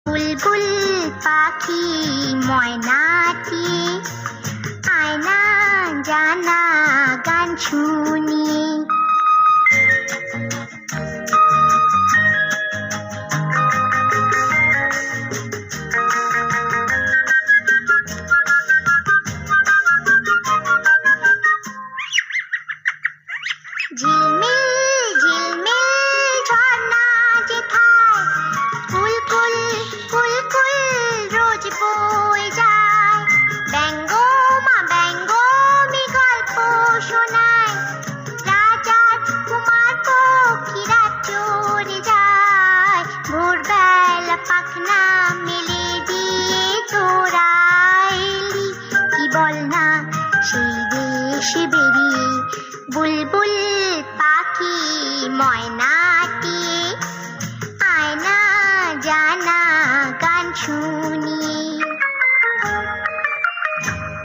বুলবুল পাখি ময়নাটি আয়না জানা গান শুনি। ঝিলমিল ঝিলমিল ঝর্ণা যেথায় কুলকুল কুলকুল রোজ বয়ে যায়। ব্যঙ্গমা ব্যঙ্গমি গল্প শোনায়, রাজার কুমার পক্ষীরা চড়ে যায়। ভোরবেলা পাখনা মেলে দিয়ে তোরা এলি, কি বল না সেই দেশে বেরিয়ে। বুলবুল পাখি ময়নাটি আয়না জানা গান শুনি।